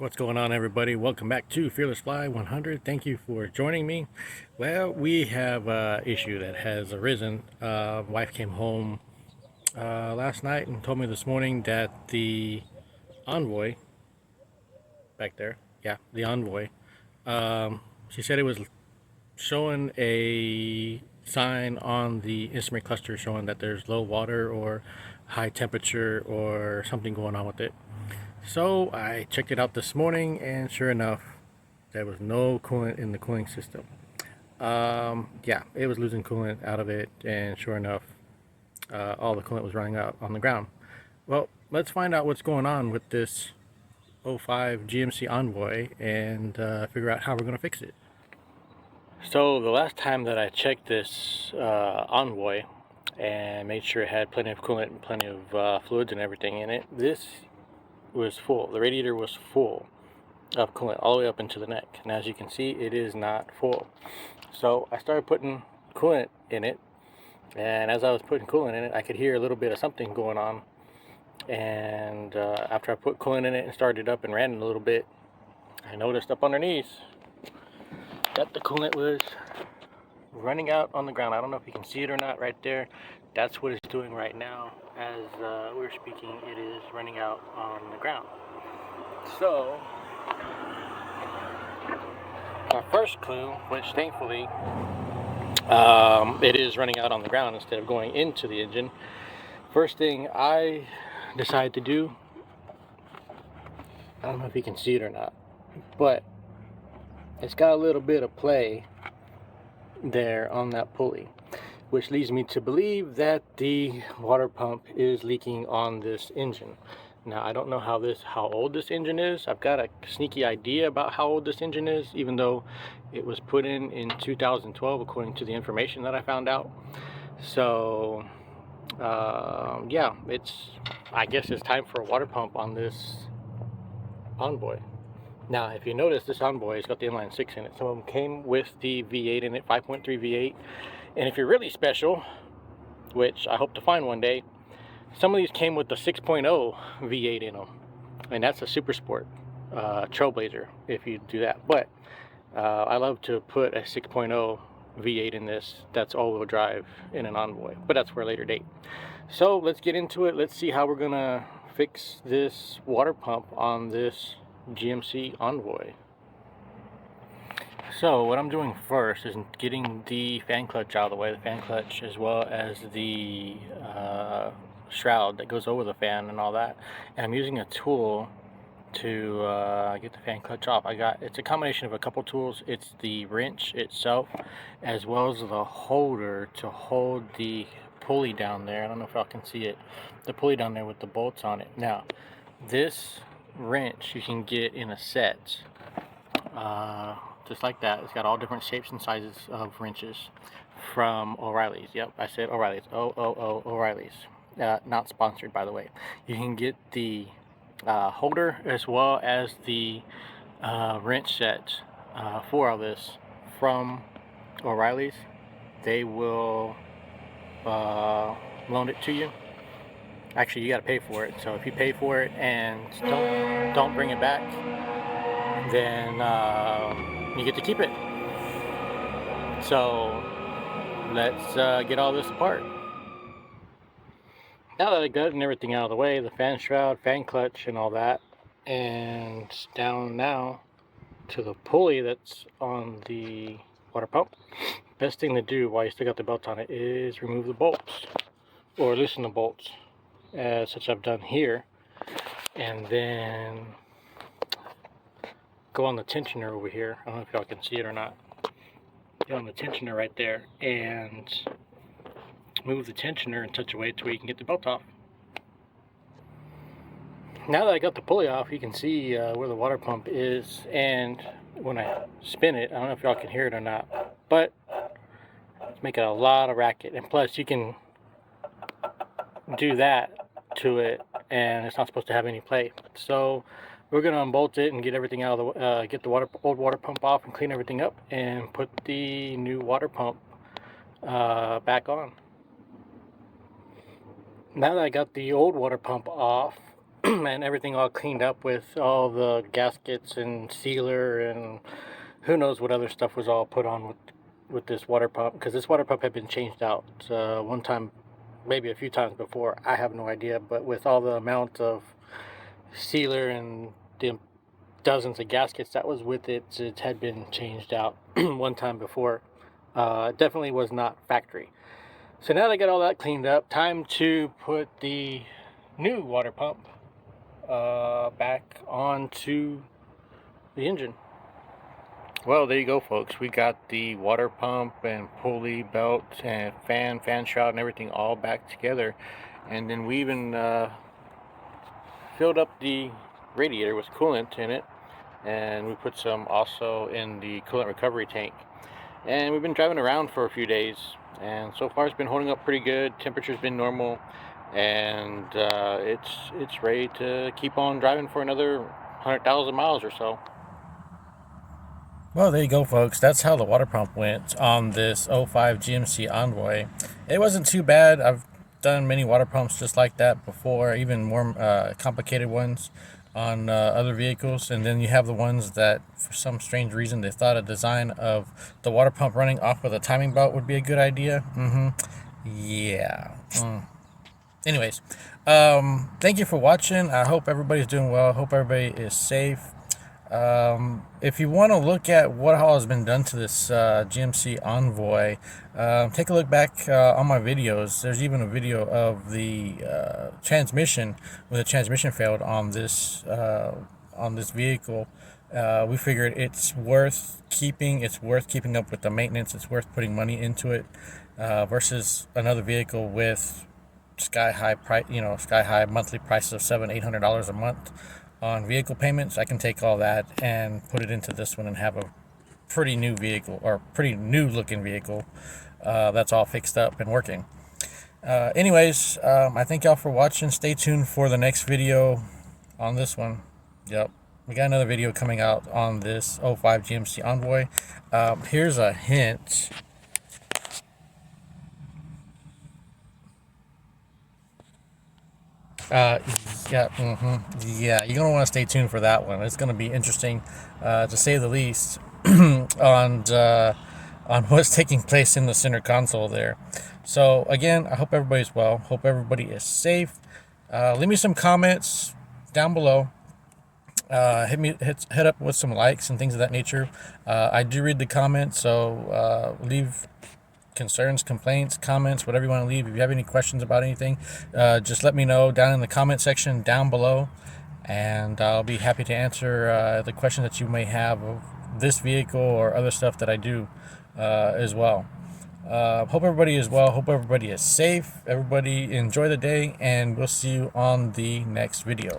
What's going on, everybody? Welcome back to Fearless Fly 100. Thank you for joining me. Well, we have an issue that has arisen. Wife came home last night and told me this morning that the Envoy back there, yeah, the Envoy, she said it was showing a sign on the instrument cluster showing that there's low water or high temperature or something going on with it. So I checked it out this morning, and sure enough, there was no coolant in the cooling system. Yeah, it was losing coolant out of it, and sure enough, all the coolant was running out on the ground. Well, let's find out what's going on with this '05 GMC Envoy and figure out how we're going to fix it. So the last time that I checked this Envoy and made sure it had plenty of coolant and plenty of fluids and everything in it, this was full. The radiator was full of coolant all the way up into the neck, and as you can see, it is not full. So I started putting coolant in it, and as I was putting coolant in it, I could hear a little bit of something going on. And after I put coolant in it and started it up and ran it a little bit, I noticed up underneath that the coolant was running out on the ground. I don't know if you can see it or not right there. That's what it's doing right now. As we're speaking, it is running out on the ground. So our first clue, which thankfully it is running out on the ground instead of going into the engine. First thing I decided to do, I don't know if you can see it or not, but it's got a little bit of play there on that pulley, which leads me to believe that the water pump is leaking on this engine. Now, I don't know how old this engine is. I've got a sneaky idea about how old this engine is, even though it was put in 2012 according to the information that I found out. So yeah, I guess it's time for a water pump on this Envoy. Now, if you notice, this Envoy has got the inline 6 in it. Some of them came with the V8 in it, 5.3 V8. And if you're really special, which I hope to find one day, some of these came with the 6.0 V8 in them. And that's a super sport trailblazer if you do that. But I love to put a 6.0 V8 in this. That's all-wheel drive in an Envoy. But that's for a later date. So let's get into it. Let's see how we're going to fix this water pump on this GMC Envoy. So what I'm doing first is getting the fan clutch out of the way, the fan clutch as well as the shroud that goes over the fan and all that. And I'm using a tool to get the fan clutch off. It's a combination of a couple tools. It's the wrench itself as well as the holder to hold the pulley down there. I don't know if y'all can see it, the pulley down there with the bolts on it. Now, this wrench you can get in a set, just like that. It's got all different shapes and sizes of wrenches from O'Reilly's. Yep, I said O'Reilly's. O'Reilly's. Not sponsored, by the way. You can get the holder as well as the wrench set for all this from O'Reilly's. They will loan it to you. Actually, you got to pay for it. So if you pay for it and don't bring it back, then you get to keep it. So let's get all this apart. Now that I got everything out of the way, the fan shroud, fan clutch, and all that, and down now to the pulley that's on the water pump, best thing to do while you still got the belt on it is remove the bolts, or loosen the bolts, such I've done here, and then go on the tensioner over here. I don't know if y'all can see it or not. Go on the tensioner right there and move the tensioner in such a way to where you can get the belt off. Now that I got the pulley off, you can see where the water pump is, and when I spin it, I don't know if y'all can hear it or not, but it's making a lot of racket. And plus, you can do that to it, and it's not supposed to have any play. So we're going to unbolt it and get everything out of the get the old water pump off and clean everything up and put the new water pump back on. Now that I got the old water pump off, and everything all cleaned up with all the gaskets and sealer and who knows what other stuff was all put on with this water pump, because this water pump had been changed out one time, maybe a few times before, I have no idea, but with all the amount of sealer and the dozens of gaskets that was with it, it had been changed out one time before. It definitely was not factory. So now that I got all that cleaned up, time to put the new water pump back onto the engine. Well, there you go, folks. We got the water pump and pulley belt and fan shroud and everything all back together. And then we even filled up the radiator with coolant in it, and we put some also in the coolant recovery tank. And we've been driving around for a few days, and so far it's been holding up pretty good. Temperature's been normal, and it's ready to keep on driving for another 100,000 miles or so. Well, there you go, folks. That's how the water pump went on this '05 GMC Envoy. It wasn't too bad. I've done many water pumps just like that before, even more complicated ones on other vehicles. And then you have the ones that, for some strange reason, they thought a design of the water pump running off with a timing belt would be a good idea. Yeah. Anyways, thank you for watching. I hope everybody's doing well. I hope everybody is safe. If you want to look at what all has been done to this GMC Envoy, take a look back on my videos. There's even a video of the transmission, when the transmission failed on this vehicle. We figured it's worth keeping. It's worth keeping up with the maintenance. It's worth putting money into it versus another vehicle with sky high monthly prices of $700-800 a month on vehicle payments. I can take all that and put it into this one and have a pretty new vehicle, or pretty new looking vehicle that's all fixed up and working. Anyways, I thank y'all for watching. Stay tuned for the next video on this one. Yep, we got another video coming out on this '05 GMC Envoy. Here's a hint. Yeah, you're gonna want to stay tuned for that one. It's gonna be interesting, to say the least, on what's taking place in the center console there. So again, I hope everybody's well. Hope everybody is safe. Leave me some comments down below. Hit up with some likes and things of that nature. I do read the comments, so leave concerns, complaints, comments, whatever you want to leave. If you have any questions about anything, just let me know down in the comment section down below, and I'll be happy to answer the questions that you may have of this vehicle or other stuff that I do as well. Hope everybody is well. Hope everybody is safe. Everybody enjoy the day, and we'll see you on the next video.